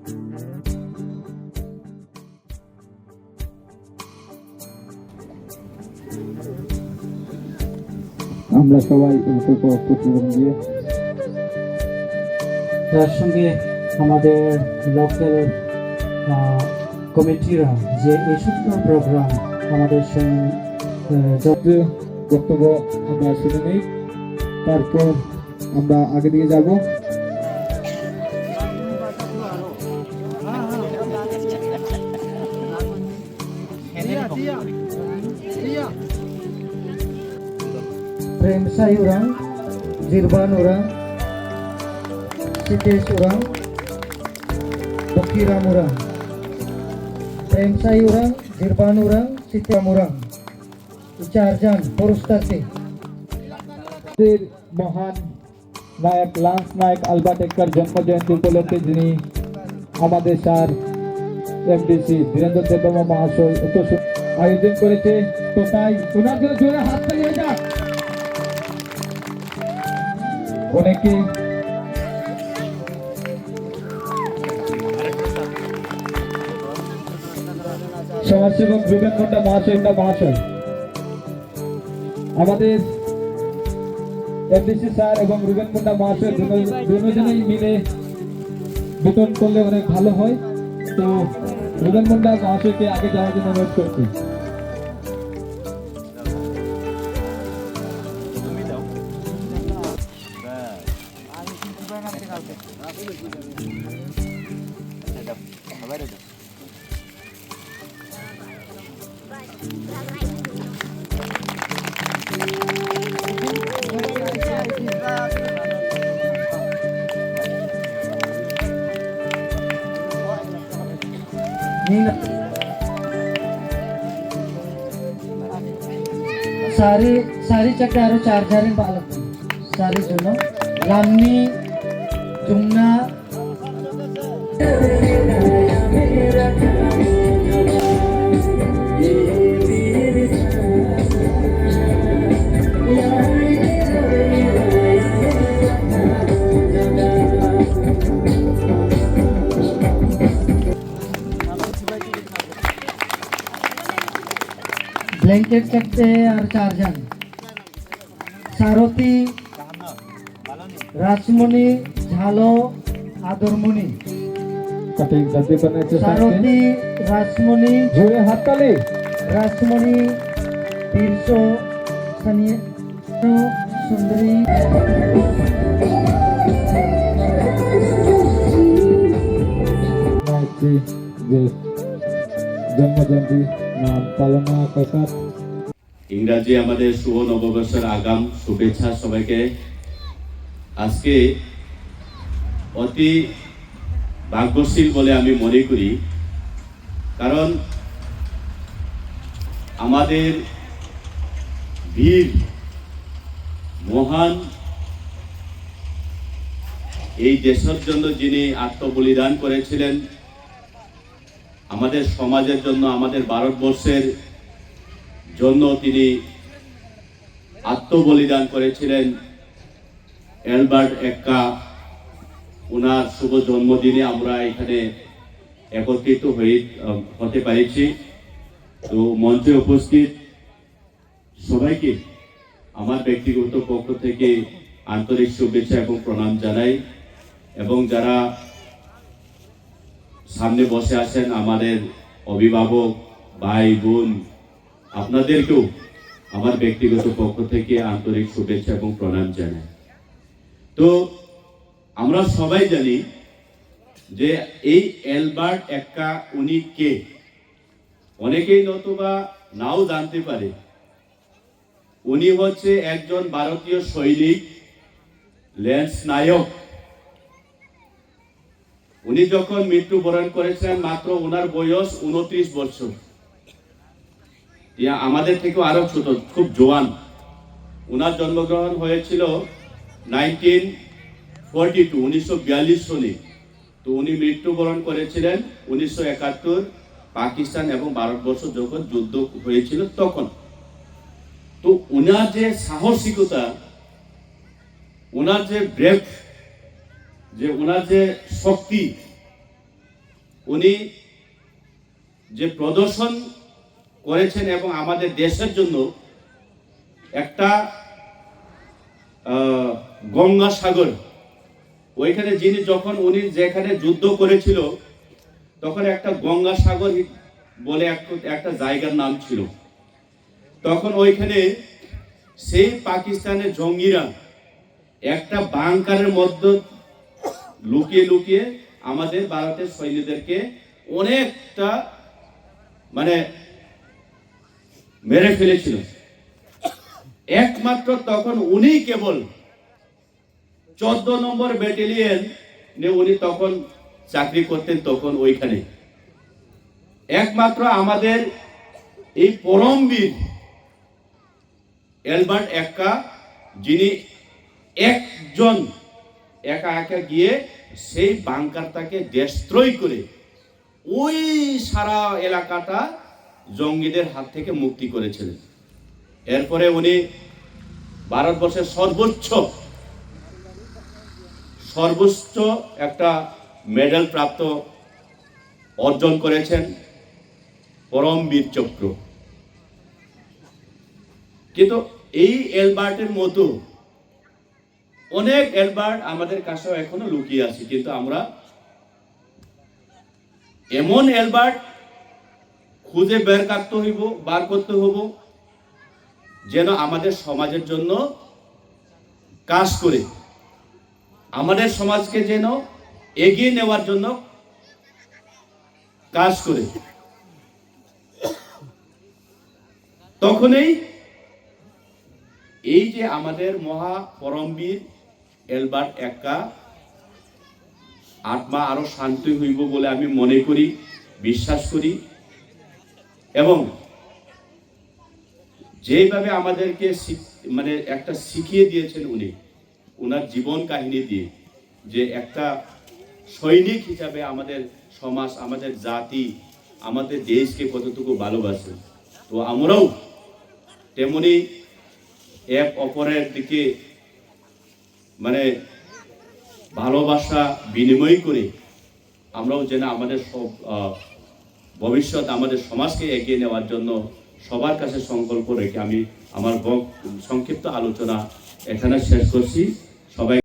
আমরা সবাই প্রতিবেদন দিয়ে তার সঙ্গে আমাদের লোকাল কমিটিরা যে এই সমস্ত প্রোগ্রাম আমাদের বক্তব্য আমরা শুনে নেই, তারপর আমরা আগে দিয়ে যাব। Premsai orang, Jirban orang, Sitesh orang, Bakiram orang. Premsai orang, Jirban orang, Sitesh orang. চারজন পুরস্কারটি মহান নায়ক লান্স নায়ক আলবার্ট এক্কার জন্মজয়ন্তী উপলক্ষে যিনি আমাদের স্যার এমডিসি বীরেন্দ্র দেববর্মা মহাশয় আয়োজন করেছে, তো তাই ওনার জন্য জোরে হাত তালিয়ে যাক। অনেকে সমাজসেবক রুবেন মুন্ডা মহাশয় আমাদের এমডিসি স্যার এবং রুবেন মুন্ডা মহাশয় দুজনেই মিলে বিতরণ করলে অনেক ভালো হয়। তো রুবেন মুন্ডা মহাশয়কে আগে যাওয়ার জন্য অনুরোধ করছি। सारी चक्र आरो चार्जर बालक सारी जुनो लामनी जुमना ब्लैंकेट चकते और चार्जन सारथी राजमणि झालो आदरमणि सारथी राजमणि जोरे हाथ ताली राजमणि तीरसो सनिए सुंदरी জন্মজয়ন্তী নাম পালনা প্রসাদ ইংরাজি আমাদের শুভ নববর্ষের আগাম শুভেচ্ছা সবাইকে। আজকে অতি ভাগ্যশীল বলে আমি মনে করি, কারণ আমাদের বীর মহান এই দেশের জন্য যিনি আত্মবলিদান করেছিলেন, আমাদের সমাজের জন্য, আমাদের ভারতবর্ষের জন্য তিনি আত্মবলিদান করেছিলেন, অ্যালবার্ট এক্কা, ওনার শুভ জন্মদিনে আমরা এখানে একত্রিত হতে পেরেছি। তো মঞ্চে উপস্থিত সবাইকে আমার ব্যক্তিগত পক্ষ থেকে আন্তরিক শুভেচ্ছা এবং প্রণাম জানাই, এবং যারা সামনে বসে আছেন আমাদের অভিভাবক ভাই বোন, আপনাদেরকেও আমার ব্যক্তিগত পক্ষ থেকে আন্তরিক শুভেচ্ছা এবং প্রণাম জানাই। তো আমরা সবাই জানি যে এই অ্যালবার্ট এক্কা উনি কে, অনেকেই নতুবা নাও জানতে পারে। উনি হচ্ছে একজন ভারতীয় সৈনিক, ল্যান্স নায়ক। উনি যখন মৃত্যুবরণ করেছিলেন মাত্র ওনার বয়স 29 বছর, আমাদের থেকেও আরো ছোট, খুব জোয়ান। ওনার জন্মগ্রহণ হয়েছিল 1942 সনে। তো উনি মৃত্যুবরণ করেছিলেন 1971 পাকিস্তান এবং ভারতবর্ষ যখন যুদ্ধ হয়েছিল তখন। তো ওনার যে সাহসিকতা, ওনার যে ব্রেভ, যে ওনার যে শক্তি, উনি যে প্রদর্শন করেছেন এবং আমাদের দেশের জন্য একটা গঙ্গাসাগর, ওইখানে যখন উনি যেখানে যুদ্ধ করেছিল তখন একটা গঙ্গাসাগর বলে একটা জায়গার নাম ছিল। তখন ওইখানে সেই পাকিস্তানের জঙ্গিরা একটা বাংকারের মধ্যে লুকিয়ে লুকিয়ে আমাদের ভারতের সৈন্যদেরকে অনেকটা মেরে ফেলেছিল। একমাত্র তখন উনি কেবল 14 নম্বর ব্যাটালিয়ন উনি তখন চাকরি করতেন। তখন ওইখানে একমাত্র আমাদের এই পরমবীর অ্যালবার্ট এক্কা, যিনি একজন একা একা গিয়ে সেই বাংকারটাকে ডেস্ট্রয় করে ওই সারা এলাকাটা জঙ্গিদের হাত থেকে মুক্তি করেছিলেন। এরপরে উনি ভারতবর্ষের সর্বোচ্চ একটা মেডেল প্রাপ্ত অর্জন করেছেন, পরমবীর চক্র। কিন্তু এই অ্যালবার্টের মতো অনেক অ্যালবার্ট আমাদের কাছেও এখনো লুকিয়ে আছে, কিন্তু আমরা এমন অ্যালবার্ট খুঁজে বার করতে হইব যেন আমাদের সমাজের জন্য কাজ করে, আমাদের সমাজকে যেন এগিয়ে নেওয়ার জন্য কাজ করে। তখনই এই যে আমাদের মহা পরমবীর অ্যালবার্ট এক্কা আত্মা আরো শান্তি হইব বলে আমি মনে করি, বিশ্বাস করি। এবং যেভাবে আমাদেরকে একটা শিখিয়ে দিয়েছেন উনি ওনার জীবন কাহিনী দিয়ে, যে একটা সৈনিক হিসাবে আমাদের সমাজ, আমাদের জাতি, আমাদের দেশকে কতটুকু ভালোবাসে, তো আমরাও তেমনি এক অপরের দিকে ভালোবাসা বিনিময় করে আমরাও যেন আমাদের ভবিষ্যৎ, আমাদের সমাজকে এগিয়ে নেওয়ার জন্য সবার কাছে সংকল্প রেখে আমি আমার সংক্ষিপ্ত আলোচনা এখানে শেষ করছি। সবাই